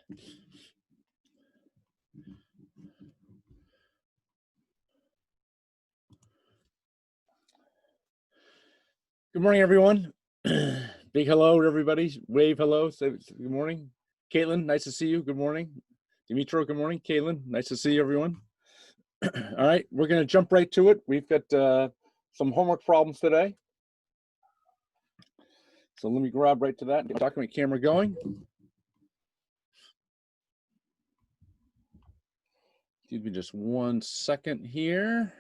Good morning, everyone. Big hello to everybody. Wave hello. Say good morning. Caitlin, nice to see you. Good morning. Dimitro, good morning. Caitlin, nice to see everyone. All right, we're going to jump right to it. We've got some homework problems today. So let me grab right to that. Get the document camera going. Give me just 1 second here.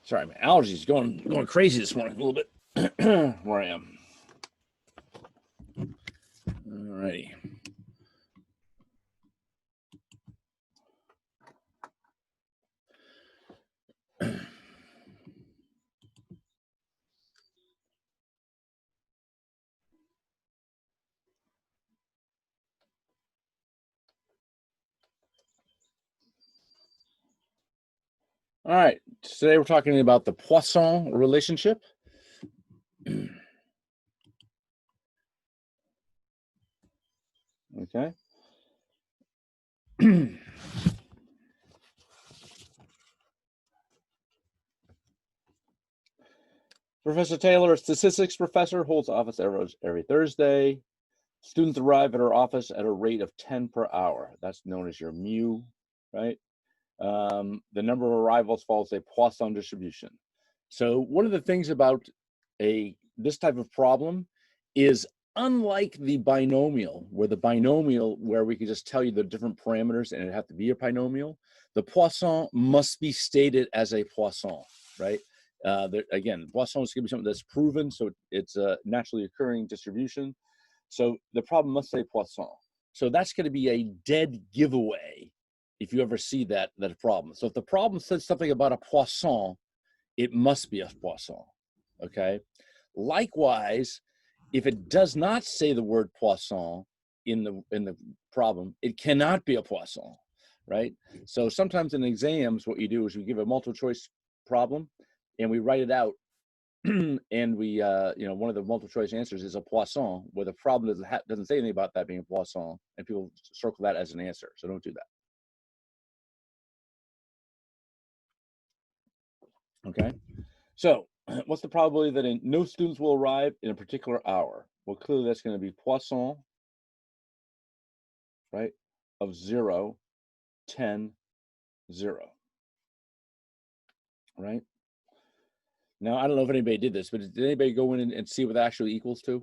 Sorry, my allergies going crazy this morning a little bit. Where I am. All righty. All right, today we're talking about the Poisson relationship. Okay. Professor Taylor, a statistics professor, holds office every Thursday. Students arrive at her office at a rate of 10 per hour. That's known as your mu, right? The number of arrivals follows a Poisson distribution. So one of the things about this type of problem is, unlike the binomial, where we can just tell you the different parameters and it have to be a binomial, the Poisson must be stated as a Poisson, right? Again, Poisson is going to be something that's proven, so it's a naturally occurring distribution. So the problem must say Poisson. So that's going to be a dead giveaway if you ever see that problem. So if the problem says something about a Poisson, it must be a Poisson, okay? Likewise, if it does not say the word Poisson in the problem, it cannot be a Poisson, right? So sometimes in exams, what you do is we give a multiple choice problem and we write it out and we, one of the multiple choice answers is a Poisson, where the problem doesn't say anything about that being a Poisson, and people circle that as an answer. So don't do that. Okay. So what's the probability that no students will arrive in a particular hour? Well, clearly that's going to be Poisson, right, of 0, 10, 0, right? Now, I don't know if anybody did this, but did anybody go in and see what that actually equals to?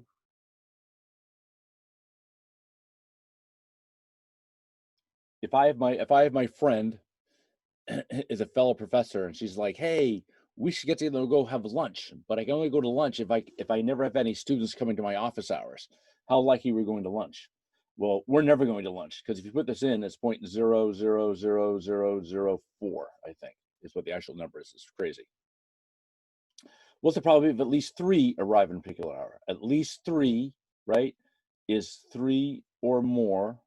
If I have my friend is a fellow professor and she's like, hey, we should get together and go have lunch, but I can only go to lunch if I never have any students coming to my office hours. How likely we're going to lunch? Well, we're never going to lunch, because if you put this in, it's 0.0000004, I think, is what the actual number is. It's crazy. What's the probability of at least 3 arrive in a particular hour? At least 3, right, is 3 or more,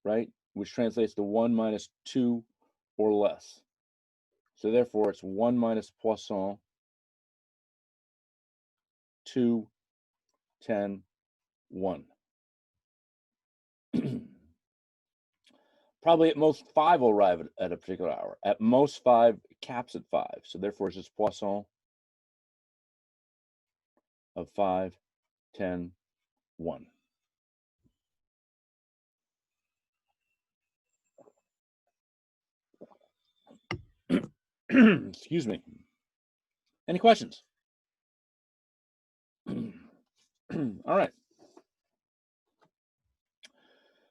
right, which translates to 1 minus 2 or less. So therefore, it's 1 minus Poisson, 2, 10, 1. Probably at most 5 will arrive at a particular hour. At most 5 caps at 5. So therefore, it's just Poisson of 5, 10, 1. Excuse me. Any questions? All right.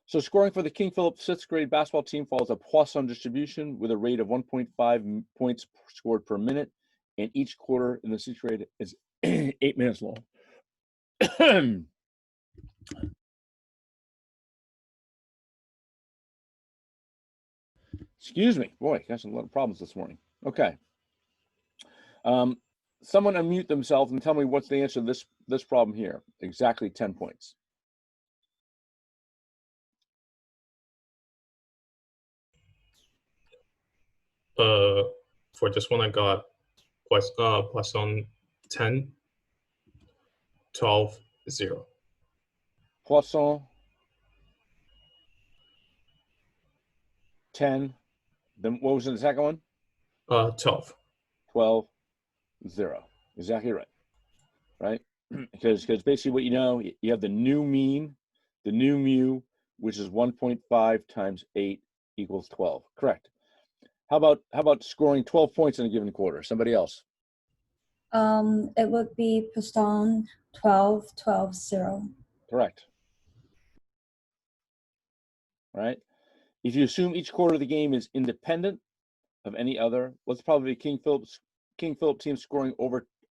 So scoring for the King Philip 6th grade basketball team follows a Poisson distribution with a rate of 1.5 points scored per minute, and each quarter in the 6th grade is 8 minutes long. Excuse me. Boy, got some little problems this morning. Okay. Someone unmute themselves and tell me what's the answer to this problem here. Exactly 10 points. For this one, I got Poisson 10, 12, 0. Poisson 10. Then what was in the second one? 12. 12, 0. Exactly right. Right? Because basically what you have the new mean, the new mu, which is 1.5 times 8 equals 12. Correct. How about scoring 12 points in a given quarter? Somebody else. It would be Poisson 12, 12, 0. Correct. Right? If you assume each quarter of the game is independent of any other, let's probably King Philip team scoring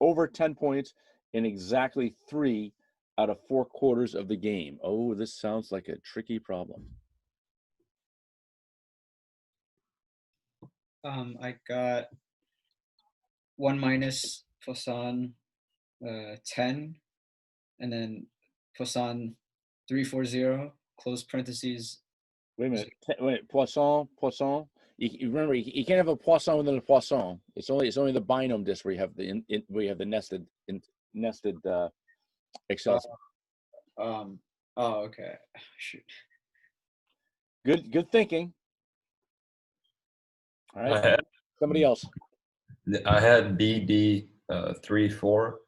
over 10 points in exactly 3 out of 4 quarters of the game. Oh, this sounds like a tricky problem. I got 1 minus Poisson 10, and then Poisson 340, close parentheses. Wait a minute. Wait, Poisson. You remember, you can't have a Poisson within a Poisson. It's only the binomial disk where you have the nested Excel. Oh, okay. Shoot. Good thinking. All right. Somebody else. I had BD 3, 4,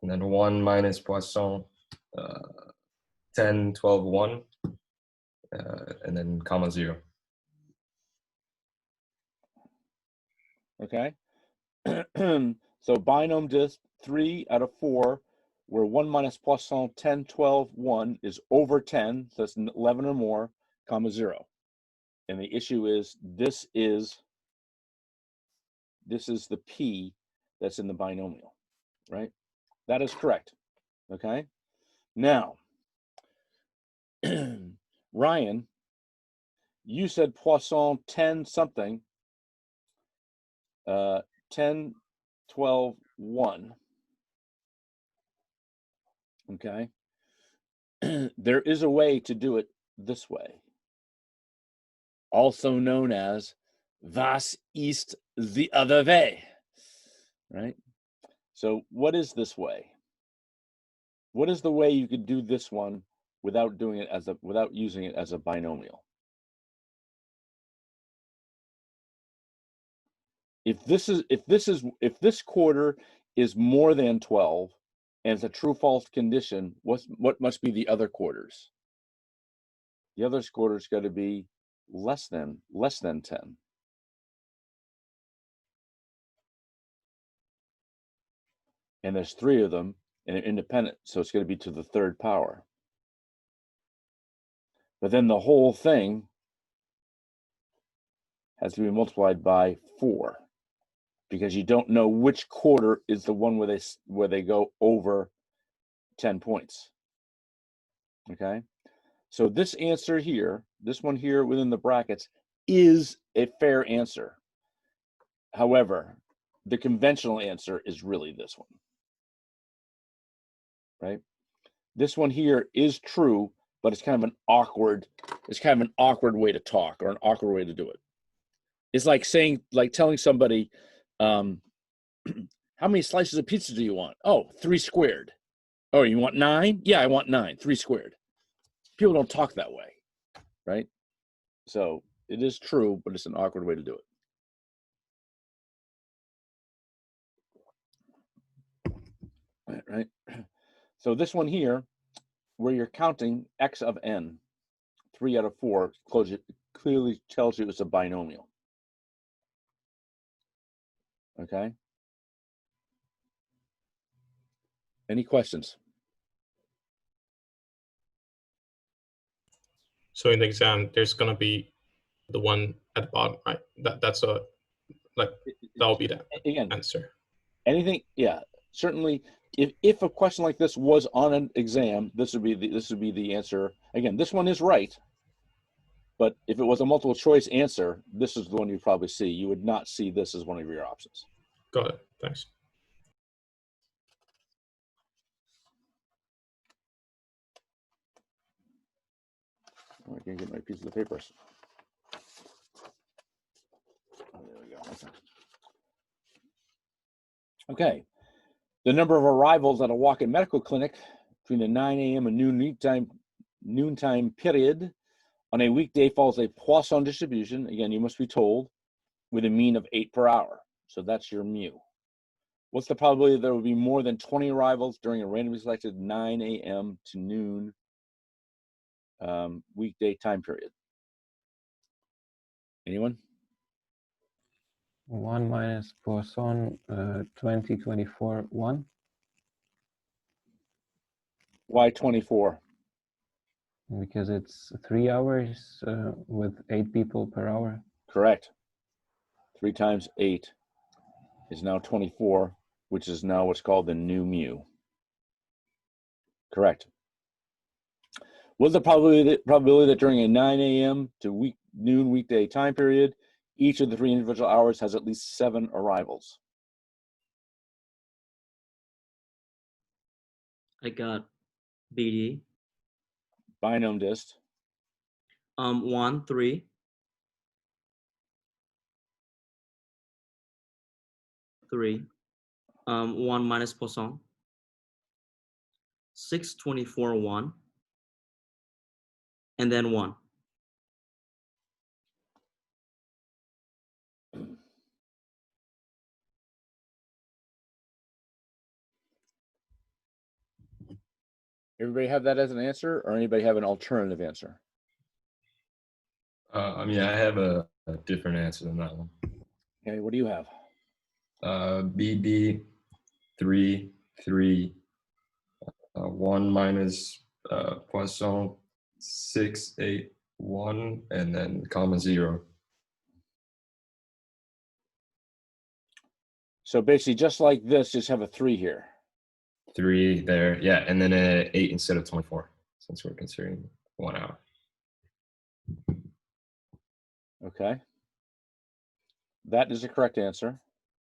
and then 1 minus Poisson 10, 12, 1, and then comma 0. Okay. So binomial disk 3 out of 4, where 1 minus Poisson 10, 12, 1 is over 10, so that's 11 or more, comma 0. And the issue is this is the P that's in the binomial, right? That is correct. Okay. Now, Ryan, you said Poisson 10 something, 10, 12, 1. Okay. There is a way to do it this way, also known as was ist the other way, right? So what is this way? What is the way you could do this one without using it as a binomial? If this quarter is more than 12 and it's a true false condition, what must be the other quarters? The other quarter's got to be less than 10. And there's 3 of them and they're independent, so it's going to be to the 3rd power. But then the whole thing has to be multiplied by 4, because you don't know which quarter is the one where they go over 10 points. Okay, so this answer here, this one here within the brackets, is a fair answer. However, the conventional answer is really this one, right? This one here is true, but it's kind of an awkward way to talk, or an awkward way to do it. It's like telling somebody, how many slices of pizza do you want? Oh, 3 squared. Oh, you want 9? Yeah, I want 9. 3 squared. People don't talk that way, right? So it is true, but it's an awkward way to do it. Right? So this one here, where you're counting x of n, 3 out of 4, clearly tells you it's a binomial. Okay? Any questions? So in the exam, there's gonna be the one at the bottom, right? That'll be the answer. Anything, yeah, certainly. If a question like this was on an exam, this would be the answer. Again, this one is right, But if it was a multiple choice answer, this is the one you'd probably see. You would not see this as one of your options. Got it. Thanks. Oh, I can't get my piece of the papers. Oh, there we go. Okay. The number of arrivals at a walk-in medical clinic between the 9 a.m. and noontime period on a weekday follows a Poisson distribution. Again, you must be told, with a mean of 8 per hour. So that's your mu. What's the probability that there will be more than 20 arrivals during a randomly selected 9 a.m. to noon weekday time period? Anyone? 1 minus Poisson, 20, 24, 1. Why 24? Because it's 3 hours with 8 people per hour. Correct. 3 times 8 is now 24, which is now what's called the new mu. Correct. What's the probability that during a 9 a.m. to noon weekday time period, each of the 3 individual hours has at least 7 arrivals? I got BD. Binom dist. 1, 3. 3. 1 minus Poisson. 6, 24, 1. And then 1. Everybody have that as an answer, or anybody have an alternative answer? I mean, I have a different answer than that one. Okay, what do you have? BD 3, 3. 1 minus Poisson 6, 8, 1, and then comma 0. So basically, just like this, just have a 3 here. 3 there, yeah, and then 8 instead of 24, since we're considering 1 hour. Okay. That is the correct answer.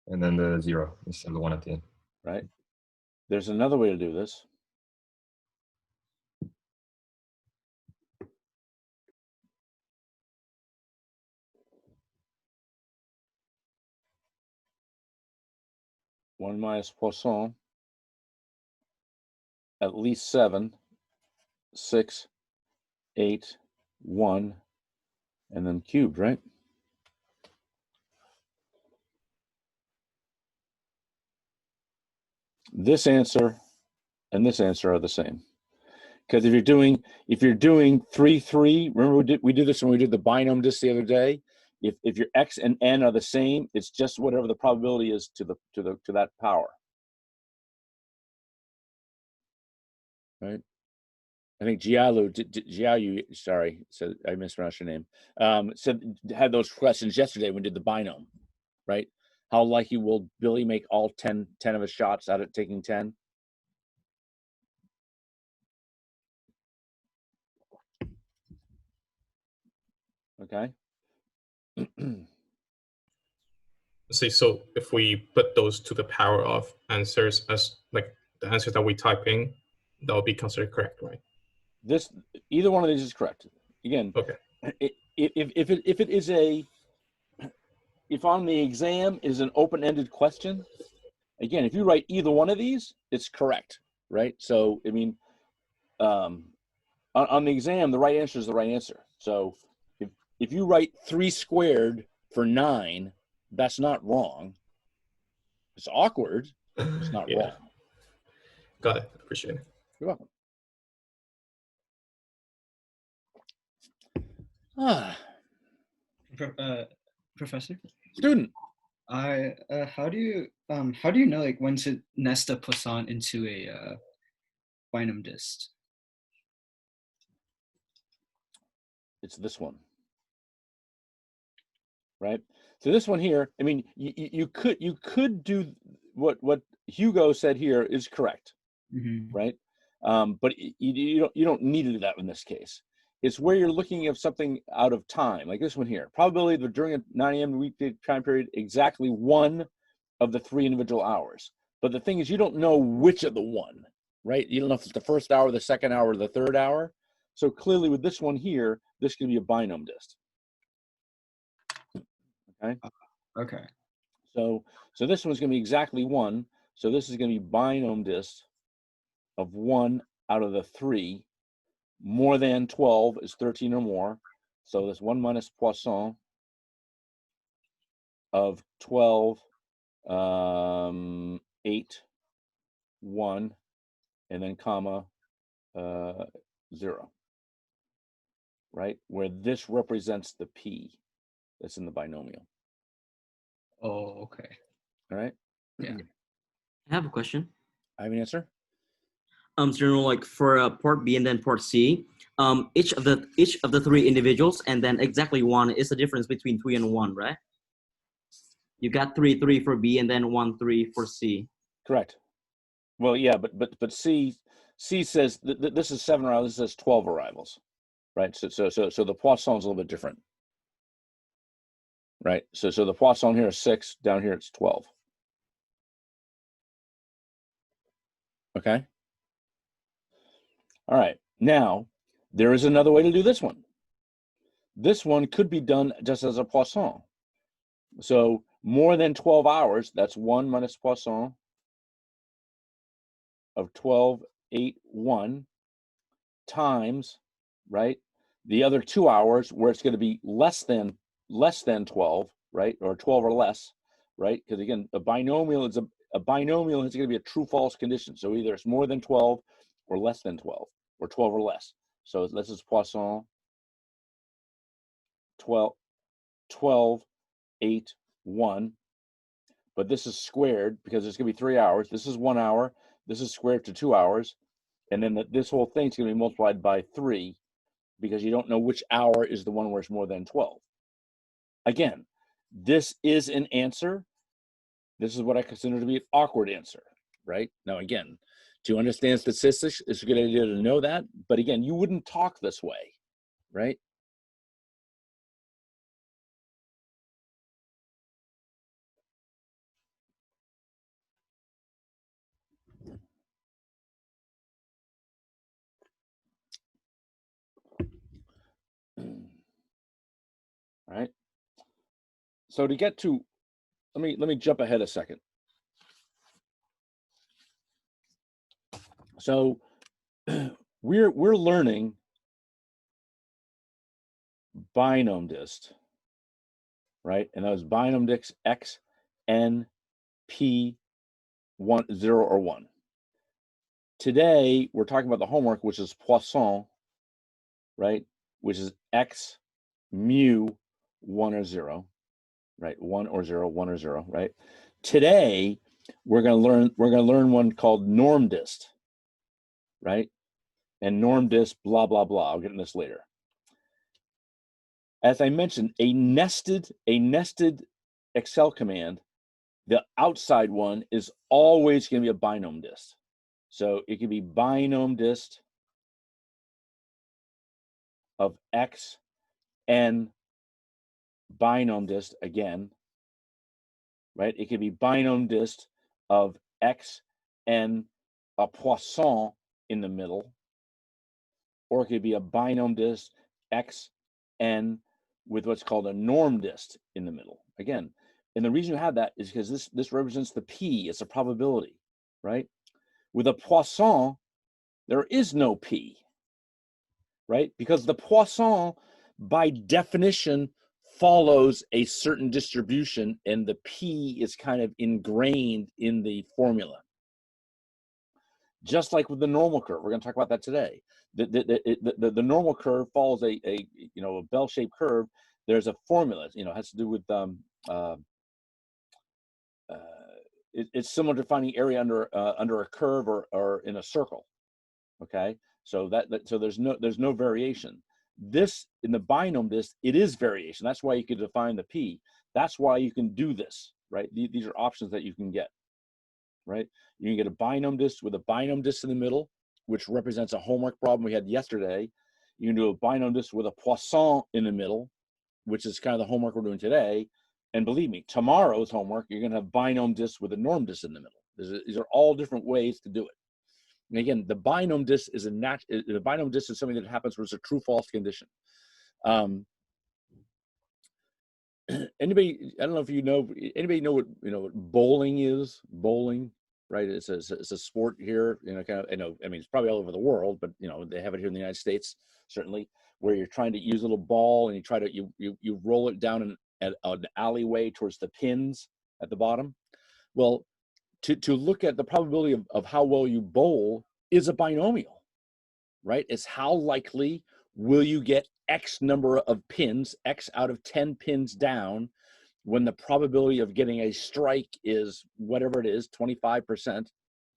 And then the 0 instead of the 1 at the end. Right. There's another way to do this. One minus Poisson, at least 7, 6, 8, 1, and then cubed, right? This answer and this answer are the same. Because if you're doing 3, 3, remember we did this when we did the binom dist the other day. If your x and n are the same, it's just whatever the probability is to that power. Right? I think Jiayu, sorry, so I mispronounced your name. Had those questions yesterday when we did the binom, right? How likely will Billy make all 10 of his shots out of taking 10? Okay. See, so if we put those to the power of answers as like the answers that we type in, that will be considered correct, right? Either one of these is correct. Again, okay. If on the exam is an open-ended question, again, if you write either one of these, it's correct, right? So I mean, on the exam, the right answer is the right answer. So if you write 3 squared for 9, that's not wrong. It's awkward. It's not wrong. Got it. Appreciate it. You're welcome. Professor? Student. How do you know like when to nest a Poisson into a binom dist? It's this one. Right? So this one here, I mean, you could do what Hugo said here is correct, right? But you don't need to do that in this case. It's where you're looking at something out of time, like this one here. Probability that during a 9 a.m. weekday time period, exactly one of the 3 individual hours. But the thing is, you don't know which of the one, right? You don't know if it's the first hour, the second hour, or the third hour. So clearly with this one here, this can be a binom dist. Okay. Okay. So this one's going to be exactly 1. So this is going to be binom dist of 1 out of the 3. More than 12 is 13 or more. So this 1 minus Poisson of 12, 8, 1, and then comma 0. Right? Where this represents the P that's in the binomial. Oh, okay. All right? Yeah. I have a question. I have an answer. So like for port B and then port C, each of the 3 individuals, and then exactly 1 is the difference between 3 and 1, right? You got 3 for B and then 1 3 for C. Correct. Well, yeah, but C says this is 7 arrivals. This says 12 arrivals, right? So the Poisson's a little bit different, right? So the Poisson here is 6. Down here it's 12. Okay. All right. Now there is another way to do this one. This one could be done just as a Poisson. So more than 12 hours. That's 1 minus Poisson of 12, 8, 1 times, right, the other 2 hours where it's going to be less than 12, right, or 12 or less, right? Because again, a binomial is a binomial is going to be a true false condition. So either it's more than 12 or less than 12 or 12 or less. So this is Poisson 12, 8, 1. But this is squared because it's going to be 3 hours. This is 1 hour. This is squared to 2 hours. And then this whole thing's going to be multiplied by 3 because you don't know which hour is the one where it's more than 12. Again, this is an answer. This is what I consider to be an awkward answer, right? Now, again, to understand statistics, it's a good idea to know that. But again, you wouldn't talk this way, right? All right. So to get to, let me jump ahead a second. So we're learning binom dist, right? And that was binom dist x, n, p, 1, 0, or 1. Today we're talking about the homework, which is Poisson, right? Which is x, mu, 1 or 0, right? 1 or 0, 1 or 0, right? Today we're going to learn one called norm dist, right? And norm dist, blah blah blah. I'll get into this later. As I mentioned, a nested Excel command, the outside one is always going to be a binom dist. So it could be binom dist of x, n, binom dist again, right? It could be binom dist of x, n, a Poisson in the middle, or it could be a binom dist x, n, with what's called a norm dist in the middle. Again, and the reason you have that is because this represents the P, it's a probability, right? With a Poisson, there is no P, right? Because the Poisson, by definition, follows a certain distribution, and the P is kind of ingrained in the formula. Just like with the normal curve, we're going to talk about that today. The normal curve follows a bell-shaped curve. There's a formula, it has to do with it's similar to finding area under a curve or in a circle. Okay, so so there's no variation. This in the binom dist, it is variation. That's why you could define the P. That's why you can do this, right? These are options that you can get, right? You can get a binom dist with a binom dist in the middle, which represents a homework problem we had yesterday. You can do a binom disk with a Poisson in the middle, which is kind of the homework we're doing today. And believe me, tomorrow's homework, you're going to have binom disk with a norm disk in the middle. These are all different ways to do it. And again, the binom disk is the binom disk is something that happens where it's a true-false condition. Anybody? I don't know if you know. Anybody know what bowling is? Bowling, right? It's a sport here. Kind of. I mean, it's probably all over the world, but they have it here in the United States, certainly, where you're trying to use a little ball and you try to you roll it down at an alleyway towards the pins at the bottom. Well, to look at the probability of how well you bowl is a binomial, right? It's how likely will you get X number of pins, X out of 10 pins down, when the probability of getting a strike is whatever it is, 25%,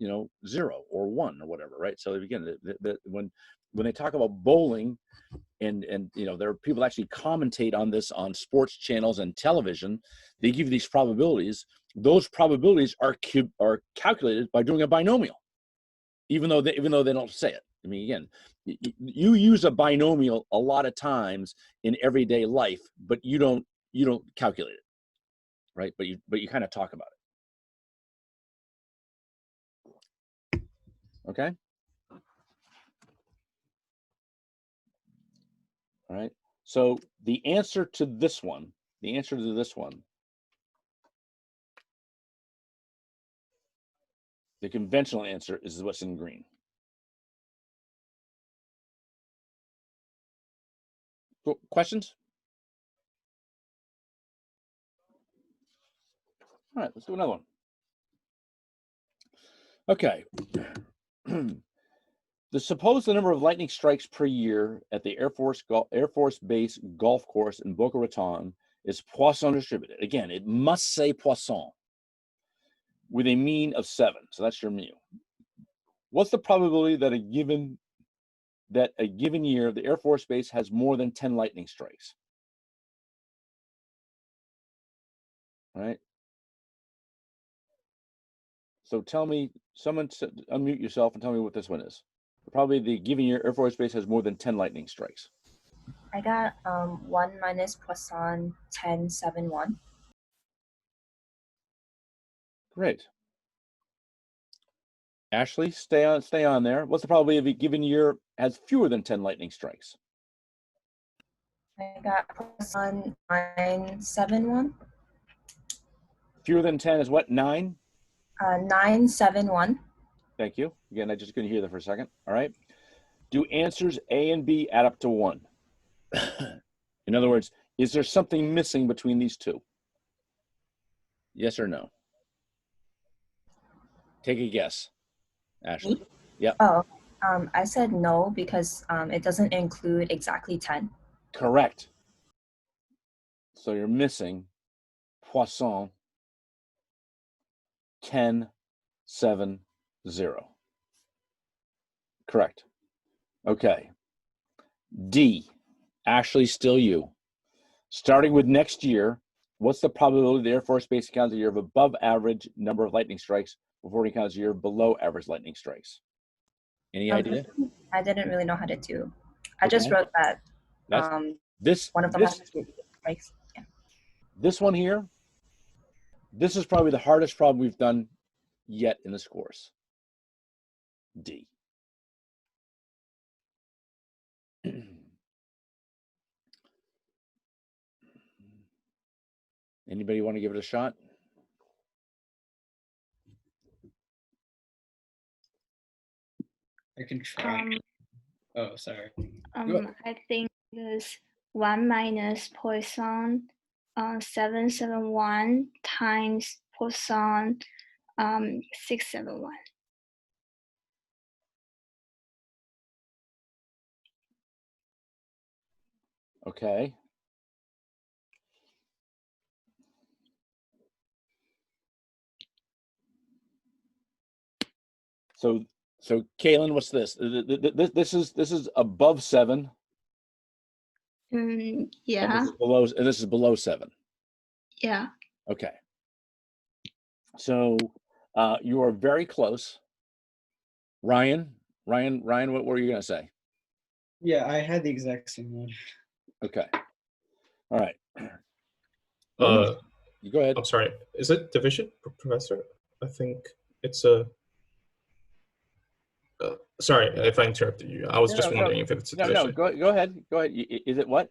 0 or 1 or whatever, right? So again, when they talk about bowling, and there are people actually commentate on this on sports channels and television, they give you these probabilities. Those probabilities are calculated by doing a binomial, even though they don't say it. I mean, again, you use a binomial a lot of times in everyday life, but you don't calculate it, right? But you kind of talk about it. Okay. All right. So the answer to this one, the conventional answer is what's in green. Questions? All right, let's do another one. Okay. Suppose the number of lightning strikes per year at the Air Force Base golf course in Boca Raton is Poisson distributed. Again, it must say Poisson with a mean of 7. So that's your mu. What's the probability that a given year the Air Force Base has more than 10 lightning strikes? All right. So tell me, someone unmute yourself and tell me what this one is. Probably the given year Air Force Base has more than 10 lightning strikes. I got 1 minus Poisson 10, 7, 1. Great. Ashley, stay on there. What's the probability of a given year has fewer than 10 lightning strikes? I got Poisson 9, 7, 1. Fewer than 10 is what? 9? 9, 7, 1. Thank you. Again, I just couldn't hear that for a second. All right. Do answers A and B add up to 1? In other words, is there something missing between these two? Yes or no? Take a guess, Ashley. Me? Yep. Oh, I said no because it doesn't include exactly 10. Correct. So you're missing Poisson 10, 7, 0. Correct. Okay. D. Ashley, still you. Starting with next year, what's the probability the Air Force Base encounters a year of above average number of lightning strikes before it encounters a year of below average lightning strikes? Any idea? I didn't really know how to do. I just wrote that. One of them has to be strikes. Yeah. This one here, this is probably the hardest problem we've done yet in this course. D. Anybody want to give it a shot? I can try. Oh, sorry. I think this 1 minus Poisson 771 times Poisson 671. Okay. So Kaylin, what's this? This is above 7. Yeah. And this is below 7. Yeah. Okay. So you are very close. Ryan, what were you gonna say? Yeah, I had the exact same one. Okay. All right. You go ahead. I'm sorry. Is it division, Professor? I think it's a. Sorry if I interrupted you. I was just wondering if it's a division. No, go ahead. Go ahead. Is it what?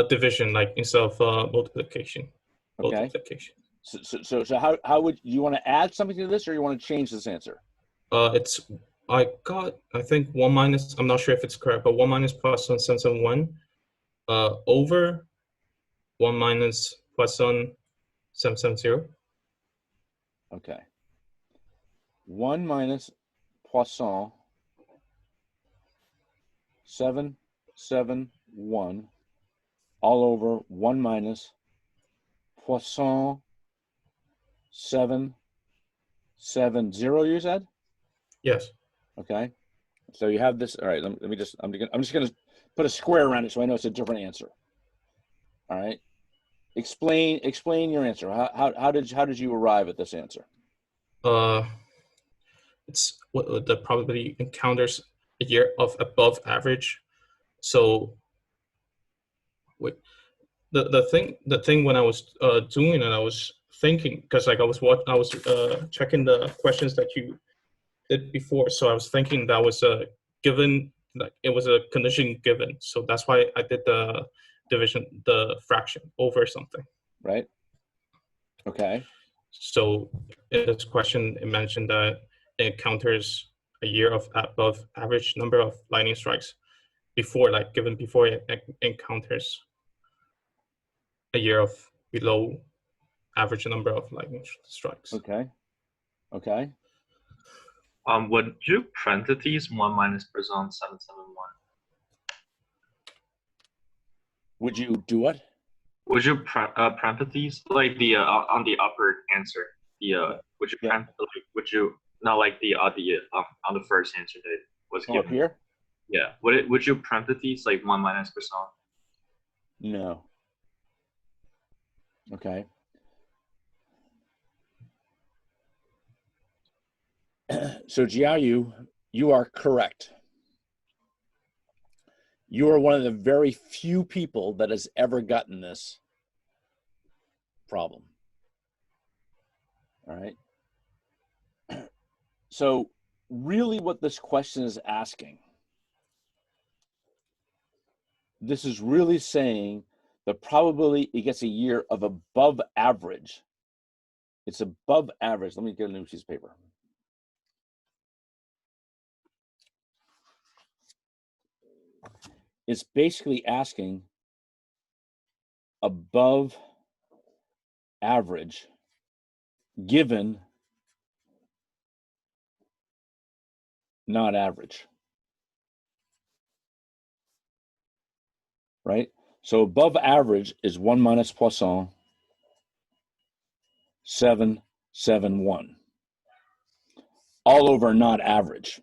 Division, like instead of multiplication. Okay. Multiplication. So how would you want to add something to this, or you want to change this answer? I think 1 minus, I'm not sure if it's correct, but 1 minus Poisson 771 over 1 minus Poisson 770. Okay. 1 minus Poisson 771 all over 1 minus Poisson 770, you said? Yes. Okay. So you have this. All right. Let me just. I'm just going to put a square around it so I know it's a different answer. All right. Explain your answer. How did you arrive at this answer? It's what the probability encounters a year of above average. So wait, the thing when I was doing it, I was thinking, because like I was checking the questions that you did before, so I was thinking that was a given, like it was a condition given, so that's why I did the division, the fraction over something. Right. Okay. So in this question, it mentioned that it encounters a year of above average number of lightning strikes before, like given before it encounters a year of below average number of lightning strikes. Okay. Okay. Would you parentheses 1 minus Poisson 771? Would you do what? Would you parentheses like the on the upper answer? Would you would you not like the on the first answer that was given? Up here? Yeah. Would you parentheses like 1 minus Poisson? No. Okay. So Jiaoyu, you are correct. You are one of the very few people that has ever gotten this problem. All right. So really what this question is asking, this is really saying the probability it gets a year of above average. It's above average. Let me get a new piece of paper. It's basically asking above average given not average. Right? So above average is 1 minus Poisson 771. All over not average.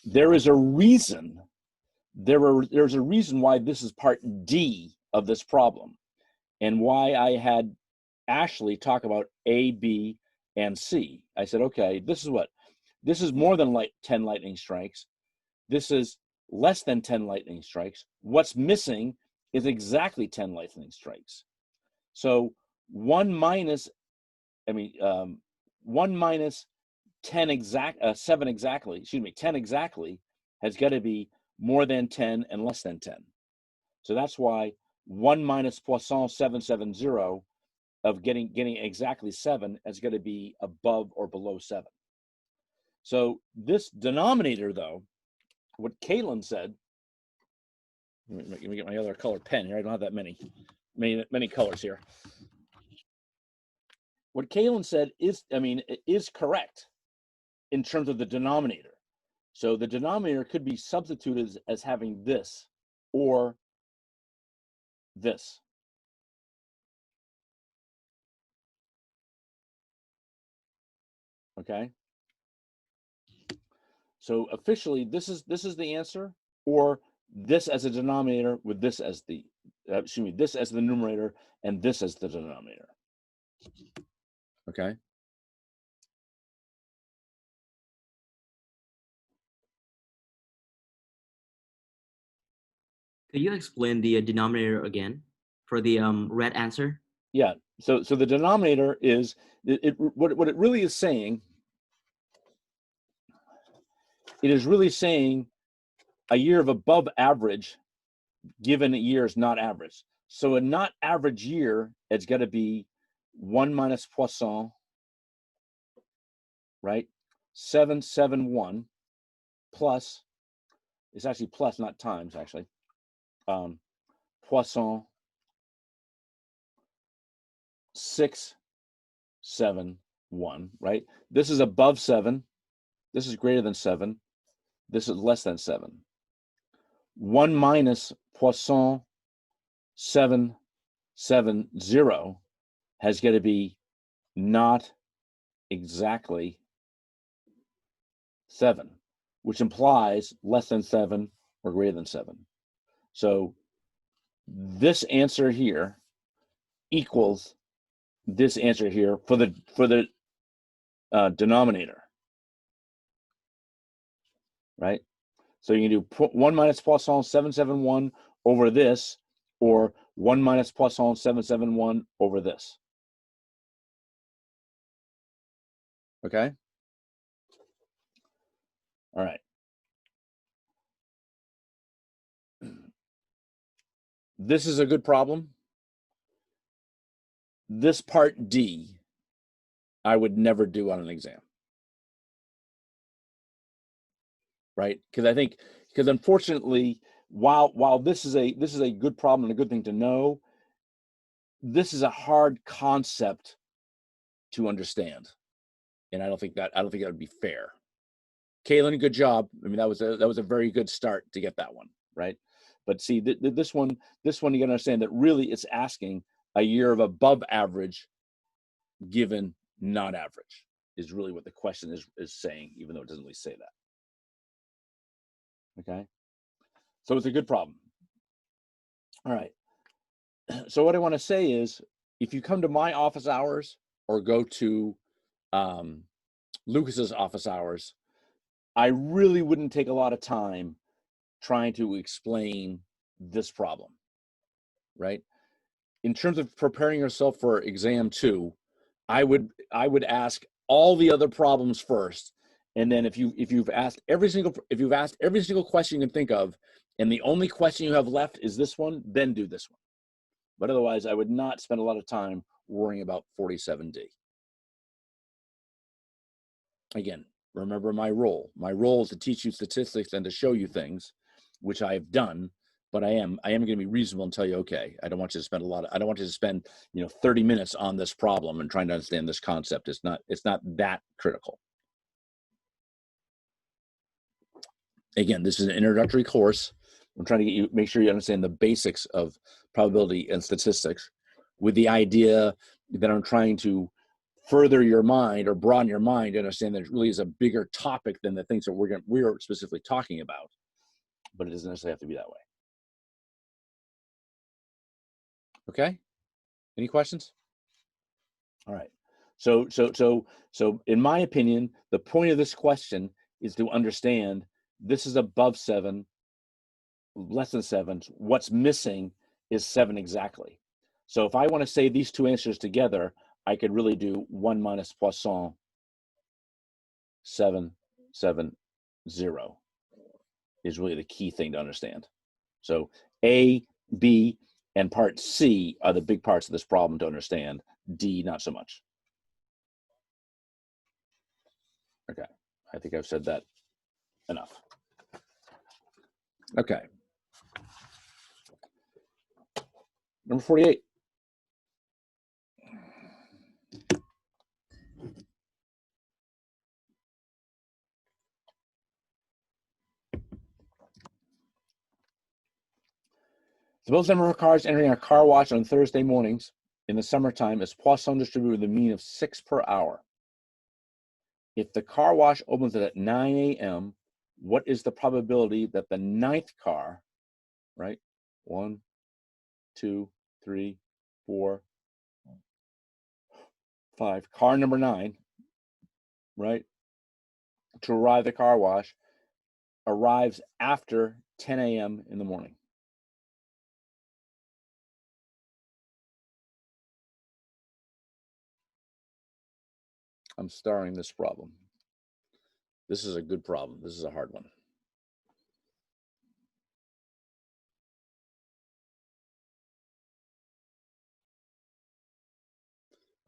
There is a reason. There's a reason why this is part D of this problem, and why I had Ashley talk about A, B, and C. I said, okay, this is more than 10 lightning strikes. This is less than 10 lightning strikes. What's missing is exactly 10 lightning strikes. So 1 minus 10 exactly, 10 exactly has got to be more than 10 and less than 10. So that's why 1 minus Poisson 770 of getting exactly 7 is going to be above or below 7. So this denominator, though, what Caitlin said, let me get my other color pen here. I don't have that many colors here. What Caitlin said is correct in terms of the denominator. So the denominator could be substituted as having this or this. Okay. So officially, this is the answer, or this as a denominator with this as the this as the numerator and this as the denominator. Okay. Could you explain the denominator again for the red answer? Yeah. So the denominator is what it really is saying. It is really saying a year of above average given a year is not average. So a not average year, it's got to be 1 minus Poisson, right? 771 plus, it's actually plus, not times, actually. Poisson 671, right? This is above 7. This is greater than 7. This is less than 7. 1 minus Poisson 770 has got to be not exactly 7, which implies less than 7 or greater than 7. So this answer here equals this answer here for the denominator, right? So you can do 1 minus Poisson 771 over this, or 1 minus Poisson 771 over this. Okay? All right. This is a good problem. This part D, I would never do on an exam. Right? Because unfortunately, while this is a good problem and a good thing to know, this is a hard concept to understand. And I don't think that would be fair. Kaylin, good job. I mean, that was a very good start to get that one, right? But see, this one you gotta understand that really it's asking a year of above average given not average is really what the question is saying, even though it doesn't really say that. Okay, so it's a good problem. All right, so what I want to say is, if you come to my office hours or go to Lucas's office hours, I really wouldn't take a lot of time trying to explain this problem, right? In terms of preparing yourself for exam 2, I would ask all the other problems first, and then if you've asked every single question you can think of, and the only question you have left is this one, then do this one. But otherwise, I would not spend a lot of time worrying about 47D. Again, remember my role. My role is to teach you statistics and to show you things, which I have done. But I am going to be reasonable and tell you, okay, I don't want you to spend I don't want you to spend 30 minutes on this problem and trying to understand this concept. It's not that critical. Again, this is an introductory course. I'm trying to make sure you understand the basics of probability and statistics, with the idea that I'm trying to further your mind or broaden your mind to understand that it really is a bigger topic than the things that we're specifically talking about. But it doesn't necessarily have to be that way. Okay, any questions? All right, so in my opinion, the point of this question is to understand this is above 7, less than 7. What's missing is 7 exactly. So if I want to say these two answers together, I could really do 1 minus Poisson 770 is really the key thing to understand. So A, B, and part C are the big parts of this problem to understand. D, not so much. Okay, I think I've said that enough. Okay. Number 48. Suppose the number of cars entering a car wash on Thursday mornings in the summertime is Poisson distributed with a mean of 6 per hour. If the car wash opens at 9 a.m., what is the probability that the 9th car, right? 1, 2, 3, 4, 5, car number 9, right, to arrive at the car wash, arrives after 10 a.m. in the morning? I'm starring this problem. This is a good problem. This is a hard one.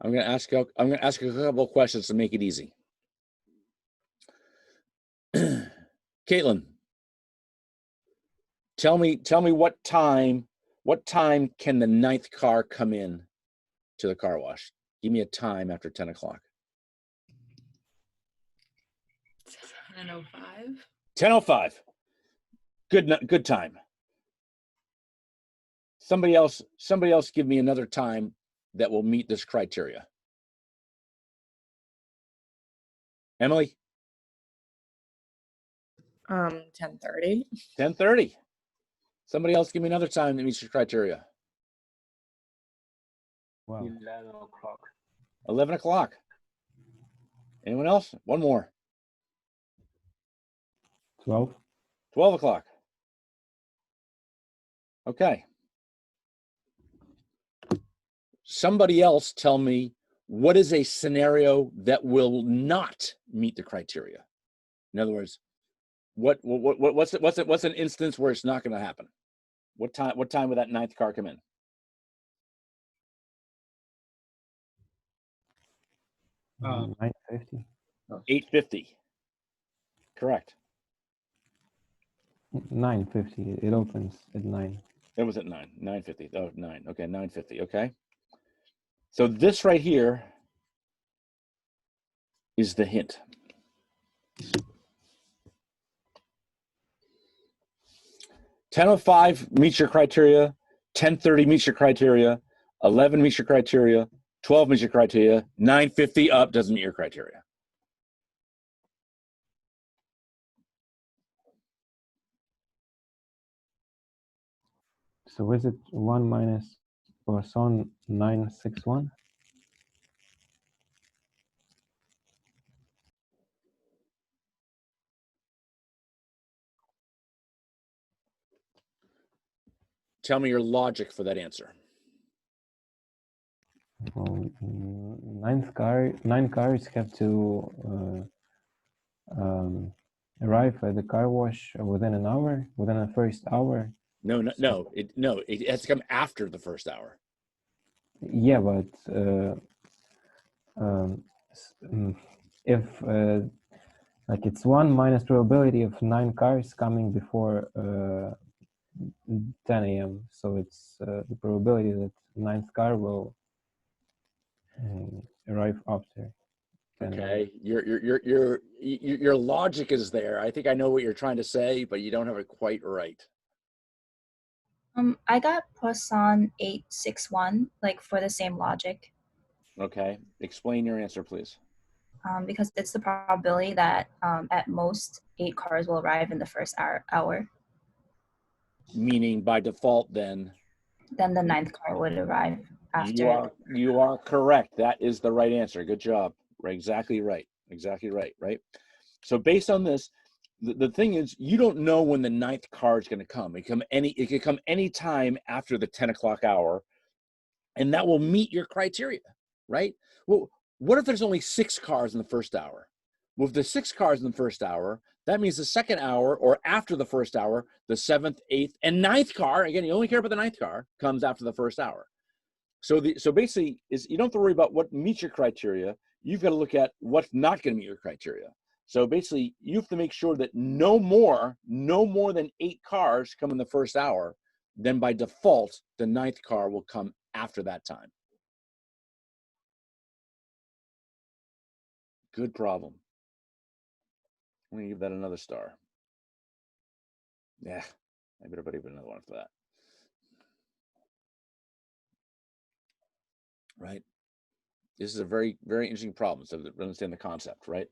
I'm going to ask a couple of questions to make it easy. Caitlin, tell me what time can the 9th car come in to the car wash? Give me a time after 10 o'clock. 10:05. 10:05. Good time. Somebody else give me another time that will meet this criteria. Emily? 10:30. 10:30. Somebody else give me another time that meets your criteria. Wow. 11 o'clock. 11 o'clock. Anyone else? One more. 12. 12 o'clock. Okay. Somebody else tell me what is a scenario that will not meet the criteria. In other words, what's an instance where it's not going to happen? What time would that 9th car come in? 9:50. 8:50. Correct. 9:50. It opens at 9. It was at 9. 9:50. Oh, 9. Okay, 9:50. Okay. So this right here is the hint. "10:05 meets your criteria, 10:30 meets your criteria, 11 meets your criteria, 12 meets your criteria, 9:50 up doesn't meet your criteria." So is it 1 minus Poisson 961? Tell me your logic for that answer. Well, 9 cars have to arrive at the car wash within an hour, within the first hour. No, it has to come after the first hour. Yeah, but if like it's 1 minus probability of 9 cars coming before 10 a.m. So it's the probability that 9th car will arrive after 10 a.m. Okay, your logic is there. I think I know what you're trying to say, but you don't have it quite right. I got Poisson 861, like for the same logic. Okay, explain your answer, please. Because it's the probability that at most 8 cars will arrive in the first hour. Meaning by default, then the 9th car would arrive after. You are correct. That is the right answer. Good job. Right, exactly right. Exactly right. Right. So based on this, the thing is, you don't know when the 9th car is going to come. It could come any time after the 10 o'clock hour, and that will meet your criteria, right? Well, what if there's only 6 cars in the first hour? Well, if there's 6 cars in the first hour, that means the second hour or after the first hour, the 7th, 8th, and 9th car, again, you only care about the 9th car, comes after the first hour. So basically, you don't have to worry about what meets your criteria. You've got to look at what's not going to meet your criteria. So basically, you have to make sure that no more than 8 cars come in the first hour. Then by default, the 9th car will come after that time. Good problem. I'm going to give that another star. Yeah, I better put another one for that. Right? This is a very, very interesting problem. So to understand the concept, right?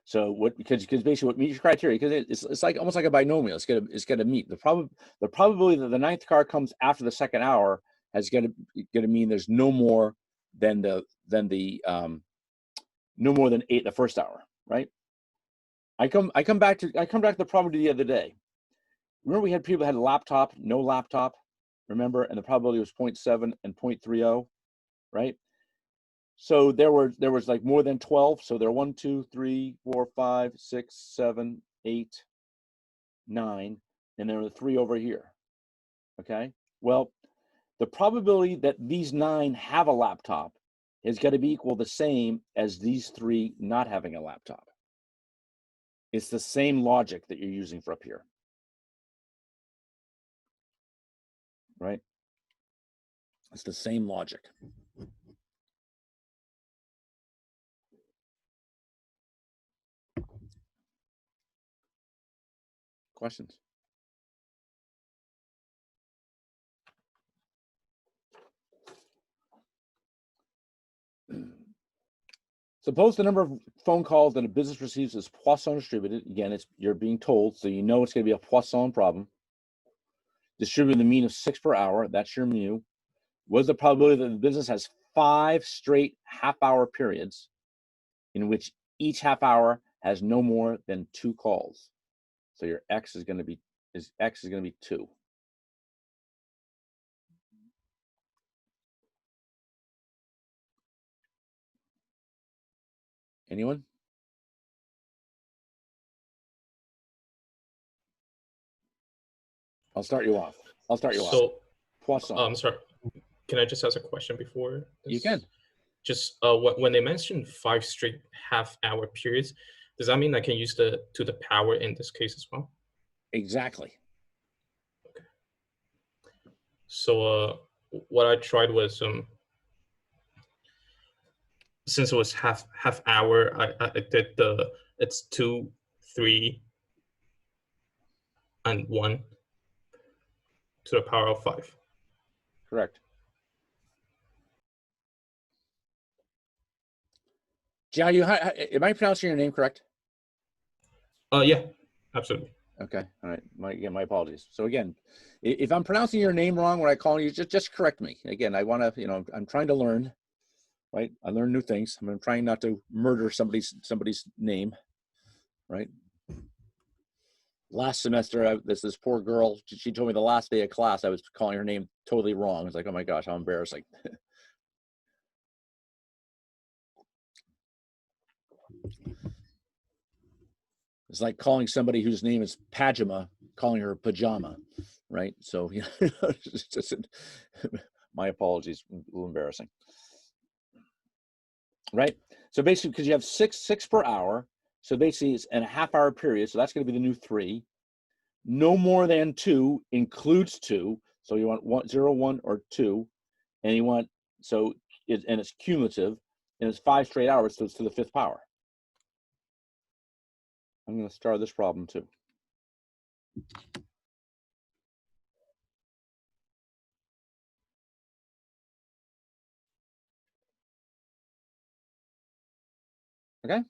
So because basically what meets your criteria, because it's like almost like a binomial. It's gonna meet the probability that the 9th car comes after the second hour has gonna mean there's no more than no more than 8 the first hour, right? I come back to the probability the other day. Remember we had people that had a laptop, no laptop, remember, and the probability was 0.7 and 0.30, right? So there was like more than 12. So there are 1, 2, 3, 4, 5, 6, 7, 8, 9, and there are 3 over here. Okay. Well, the probability that these 9 have a laptop is going to be equal the same as these 3 not having a laptop. It's the same logic that you're using for up here. Right? It's the same logic. Questions? Suppose the number of phone calls that a business receives is Poisson distributed. Again, you're being told, so you know it's going to be a Poisson problem. Distributing the mean of 6 per hour, that's your mu. What is the probability that the business has 5 straight half-hour periods in which each half hour has no more than 2 calls? So your x is going to be 2. Anyone? I'll start you off. Poisson. I'm sorry. Can I just ask a question before this? You can. Just when they mention 5 straight half-hour periods, does that mean I can use the to the power in this case as well? Exactly. Okay. So what I tried was since it was half hour, I did it's 2, 3, and 1 to the power of 5. Correct. Jiao, am I pronouncing your name correct? Yeah, absolutely. Okay. All right. My apologies. So again, if I'm pronouncing your name wrong when I call you, just correct me. Again, I want to, I'm trying to learn, right? I learn new things. I'm trying not to murder somebody's name, right? Last semester, this poor girl, she told me the last day of class, I was calling her name totally wrong. I was like, oh my gosh, how embarrassing. It's like calling somebody whose name is Pajama, calling her pajama, right? So, it's just, my apologies, a little embarrassing, right? So basically, because you have six per hour, so basically it's in a half-hour period, so that's going to be the new 3. No more than 2 includes 2, so you want 0, 1, or 2, and you want and it's cumulative, and it's 5 straight hours, so it's to the 5th power. I'm going to star this problem too. Okay.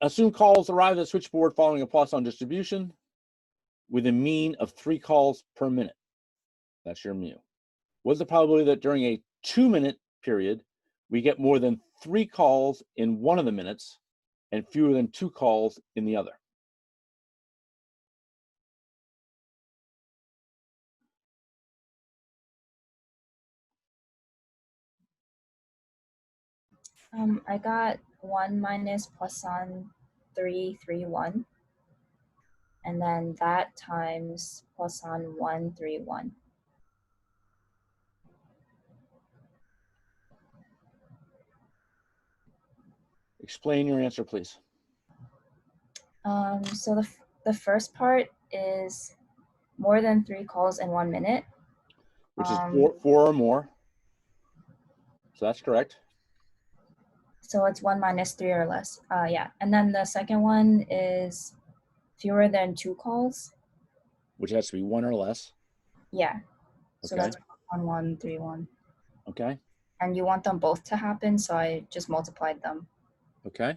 Assume calls arrive at the switchboard following a Poisson distribution with a mean of 3 calls per minute. That's your mu. What's the probability that during a 2-minute period, we get more than 3 calls in one of the minutes and fewer than 2 calls in the other? I got 1 minus Poisson 3, 3, 1. And then that times Poisson 1, 3, 1. Explain your answer, please. So the first part is more than 3 calls in 1 minute. Which is 4 or more. So that's correct. So it's 1 minus 3 or less. Yeah. And then the second one is fewer than 2 calls. Which has to be 1 or less. Yeah. So Okay. that's 1, 1, 3, 1. Okay. And you want them both to happen, so I just multiplied them. Okay.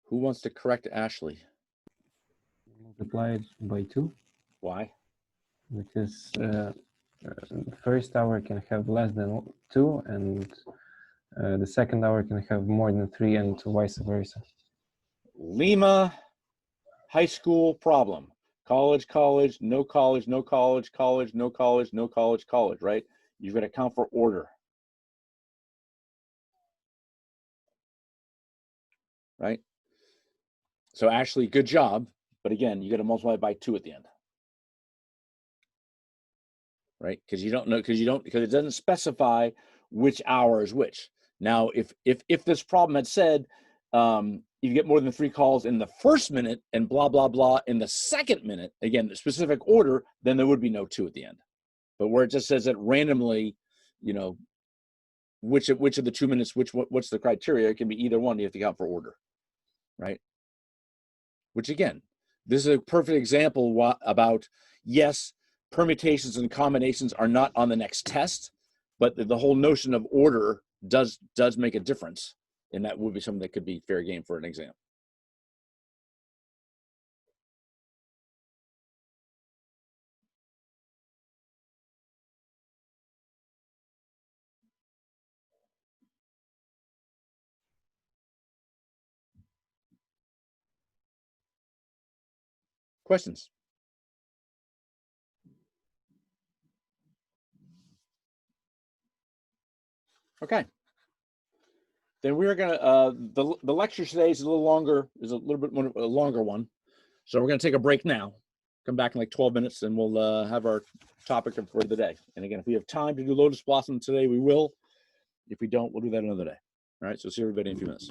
Who wants to correct Ashley? Multiply it by 2. Why? Because first hour can have less than 2, and The second hour can have more than 3 and vice versa. Lima high school problem. College, college, no college, no college, college, no college, no college, college, right? You've got to account for order. Right? So Ashley, good job. But again, you got to multiply by 2 at the end. Right? Because you don't know, because it doesn't specify which hour is which. Now, if this problem had said, if you get more than 3 calls in the first minute and blah, blah, blah in the second minute, again, the specific order, then there would be no 2 at the end. But where it just says that randomly, you know, which of the 2 minutes, what's the criteria, it can be either one. You have to account for order, right? Which again, this is a perfect example about, yes, permutations and combinations are not on the next test, but the whole notion of order does make a difference, and that would be something that could be fair game for an exam. Questions? Okay. Then we're gonna the lecture today is a little longer, is a little bit more a longer one. So we're gonna take a break now. Come back in like 12 minutes and we'll have our topic for the day. And again, if we have time to do Lotus Blossom today, we will. If we don't, we'll do that another day. All right, so see everybody in a few minutes.